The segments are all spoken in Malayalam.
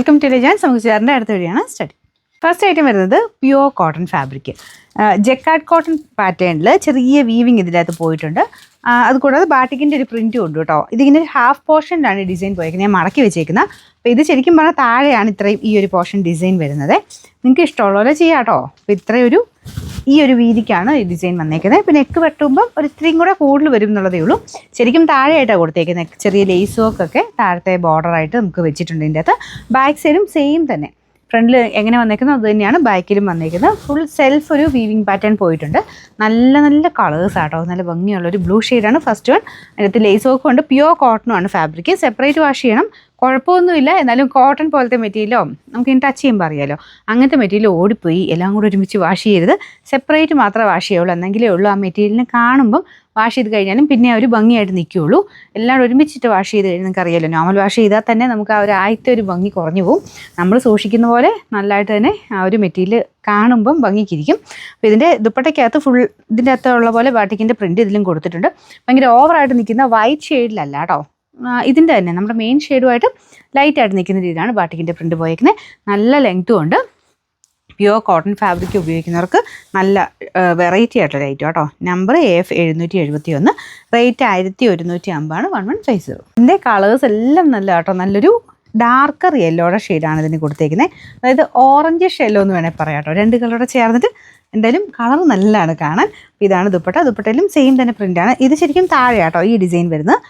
Welcome to legends. നമുക്ക് ചേർന്ന അടുത്ത വഴിയാണ് സ്റ്റഡി. ഫസ്റ്റ് ഐറ്റം വരുന്നത് pure cotton fabric. Jacquard cotton പാറ്റേണിൽ ചെറിയ വീവിങ് ഇതിനകത്ത് പോയിട്ടുണ്ട്. അതുകൂടാതെ ബാട്ടിക്കിൻ്റെ ഒരു പ്രിൻറ്റും ഉണ്ട് കേട്ടോ. ഇതിങ്ങനെ ഹാഫ് പോർഷനിലാണ് ഡിസൈൻ പോയിരിക്കുന്നത്. ഞാൻ മടക്കി വെച്ചേക്കുന്നത്. അപ്പോൾ ഇത് ശരിക്കും പറഞ്ഞാൽ താഴെയാണ് ഇത്രയും ഈ ഒരു പോർഷൻ ഡിസൈൻ വരുന്നത്. നിങ്ങൾക്ക് ഇഷ്ടമുള്ളപോലെ ചെയ്യാം കേട്ടോ. അപ്പോൾ ഇത്രയൊരു ഈ ഒരു വീതിക്കാണ് ഈ ഡിസൈൻ വന്നേക്കുന്നത്. പിന്നെ നെക്ക് വെട്ടുമ്പം ഒരു ഇത്രയും കൂടെ കൂടുതൽ വരും എന്നുള്ളതേ ഉള്ളൂ. ശരിക്കും താഴെയായിട്ടാണ് കൊടുത്തേക്കുന്നത്. ചെറിയ ലേസ് വർക്കൊക്കെ താഴത്തെ ബോർഡറായിട്ട് നമുക്ക് വെച്ചിട്ടുണ്ട്. ഇതിൻ്റെ അകത്ത് ബാക്ക് സൈഡും സെയിം തന്നെ. ഫ്രണ്ടിൽ എങ്ങനെ വന്നേക്കുന്നത് അത് തന്നെയാണ് ബാക്കിലും വന്നേക്കുന്നത്. ഫുൾ സെൽഫ് ഒരു വീവിങ് പാറ്റേൺ പോയിട്ടുണ്ട്. നല്ല നല്ല കളേഴ്സ് ആട്ടോ. നല്ല ഭംഗിയുള്ളൊരു ബ്ലൂ ഷെയ്ഡാണ് ഫസ്റ്റ് വൺ. അതിനകത്ത് ലേസ് വർക്കും ഉണ്ട്. പ്യുവർ കോട്ടണുമാണ് ഫാബ്രിക്. സെപ്പറേറ്റ് വാഷ് ചെയ്യണം, കുഴപ്പമൊന്നുമില്ല. എന്നാലും കോട്ടൺ പോലത്തെ മെറ്റീരിയലോ നമുക്ക് ഇനി ടച്ച് ചെയ്യുമ്പോൾ അറിയാമല്ലോ, അങ്ങനത്തെ മെറ്റീരിയൽ ഓടിപ്പോയി എല്ലാം കൂടെ ഒരുമിച്ച് വാഷ് ചെയ്യരുത്. സെപ്പറേറ്റ് മാത്രമേ വാഷ് ചെയ്യുള്ളൂ. എന്നെങ്കിലേ ഉള്ളൂ ആ മെറ്റീരിയലിനെ കാണുമ്പം വാഷ് ചെയ്ത് കഴിഞ്ഞാലും പിന്നെ ഒരു ഭംഗിയായിട്ട് നിൽക്കുകയുള്ളൂ. എല്ലാം ഒരുമിച്ചിട്ട് വാഷ് ചെയ്ത് കഴിഞ്ഞാൽ നിങ്ങൾക്ക് അറിയാമല്ലോ, നോർമൽ വാഷ് ചെയ്താൽ തന്നെ നമുക്ക് ആ ഒരു ആദ്യത്തെ ഒരു ഭംഗി കുറഞ്ഞു പോകും. നമ്മൾ സൂക്ഷിക്കുന്ന പോലെ നല്ലതായിട്ട് തന്നെ ആ ഒരു മെറ്റീരിയൽ കാണുമ്പം ഭംഗിക്കിരിക്കും. അപ്പോൾ ഇതിൻ്റെ ദുപ്പട്ടയ്ക്കകത്ത് ഫുൾ ഇതിൻ്റെ അകത്തുള്ള പോലെ ബാട്ടിക്കിൻ്റെ പ്രിൻറ്റ് ഇതിലും കൊടുത്തിട്ടുണ്ട്. ഭയങ്കര ഓവറായിട്ട് നിൽക്കുന്ന വൈറ്റ് ഷെയ്ഡിലല്ല കേട്ടോ. ഇതിൻ്റെ തന്നെ നമ്മുടെ മെയിൻ ഷെയ്ഡുമായിട്ട് ലൈറ്റായിട്ട് നിൽക്കുന്ന രീതിയിലാണ് ബാട്ടിക്കിൻ്റെ പ്രിൻറ്റ് പോയേക്കുന്നത്. നല്ല ലെങ്ത്തും ഉണ്ട്. പ്യുവർ കോട്ടൺ ഫാബ്രിക് ഉപയോഗിക്കുന്നവർക്ക് നല്ല വെറൈറ്റി ആയിട്ടുള്ള റേറ്റ് കേട്ടോ. Number AF 771, rate 1150 1150. ഇതിൻ്റെ കളേഴ്സ് എല്ലാം നല്ല കേട്ടോ. നല്ലൊരു ഡാർക്കർ യെല്ലോയുടെ ഷെയ്ഡാണ് ഇതിന് കൊടുത്തേക്കുന്നത്. അതായത് ഓറഞ്ച് ഷെല്ലോ എന്ന് വേണേൽ പറയാം കേട്ടോ. രണ്ട് കളറോടെ ചേർന്നിട്ട് എന്തായാലും കളർ നല്ലതാണ് കാണാൻ. ഇതാണ് ദുപ്പട്ട. ദുപ്പട്ടയിലും സെയിം തന്നെ പ്രിൻ്റാണ്. ഇത് ശരിക്കും താഴെ കേട്ടോ ഈ ഡിസൈൻ വരുന്നത്.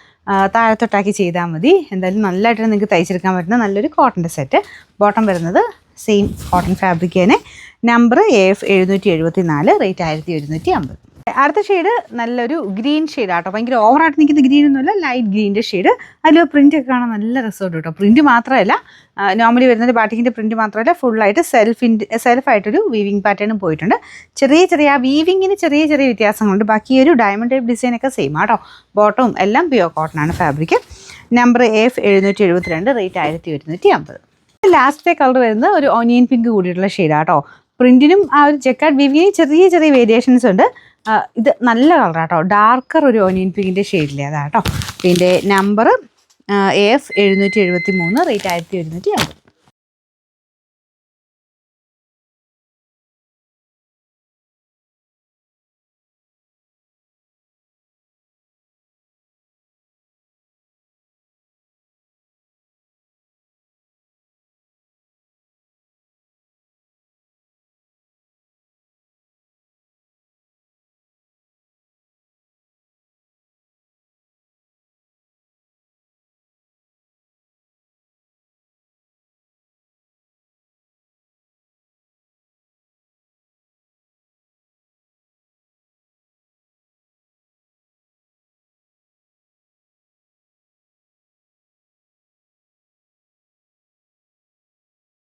താഴത്തൊട്ടാക്കി ചെയ്താൽ മതി. എന്തായാലും നല്ലതായിട്ട് നിങ്ങൾക്ക് തയ്ച്ചെടുക്കാൻ പറ്റുന്ന നല്ലൊരു കോട്ടൻ്റെ സെറ്റ്. ബോട്ടം വരുന്നത് സെയിം കോട്ടൺ ഫാബ്രിക് തന്നെ. Number AF 774, rate 1150. അടുത്ത ഷെയ്ഡ് നല്ലൊരു ഗ്രീൻ ഷെയ്ഡാട്ടോ. ഭയങ്കര ഓവറായിട്ട് നിൽക്കുന്ന ഗ്രീൻ ഒന്നുമല്ല, ലൈറ്റ് ഗ്രീൻ്റെ ഷെയ്ഡ്. അതിൽ പ്രിൻ്റൊക്കെ കാണാൻ നല്ല രസമുണ്ട് കേട്ടോ. പ്രിൻറ്റ് മാത്രമല്ല, നോർമലി വരുന്നത് ബാട്ടിക്കിൻ്റെ പ്രിൻറ്റ് മാത്രമല്ല, ഫുള്ളായിട്ട് സെൽഫായിട്ടൊരു വീവിങ് പാറ്റേണും പോയിട്ടുണ്ട്. ചെറിയ ആ വീവിങ്ങിന് ചെറിയ വ്യത്യാസങ്ങളുണ്ട്. ബാക്കി ഒരു ഡയമണ്ട് ടൈപ്പ് ഡിസൈനൊക്കെ സെയിം ആട്ടോ. ബോട്ടവും എല്ലാം പ്യുവർ കോട്ടണാണ് ഫാബ്രിക്. Number AF 772, rate 1150. ലാസ്റ്റത്തെ കളർ വരുന്നത് ഒരു ഓനിയൻ പിങ്ക് കൂടിയിട്ടുള്ള ഷെയ്ഡാട്ടോ. പ്രിൻറ്റിനും ആ ഒരു ജക്കാർഡ് വീവിങ്ങിന് ചെറിയ വേരിയേഷൻസ് ഉണ്ട്. ഇത് നല്ല കളറാട്ടോ. ഡാർക്കർ ഒരു ഓനിയൻ പിങ്കിൻ്റെ ഷെയ്ഡിലെ അതാട്ടോ. ഇതിൻ്റെ നമ്പർ AF 773, റേറ്റ് 1150.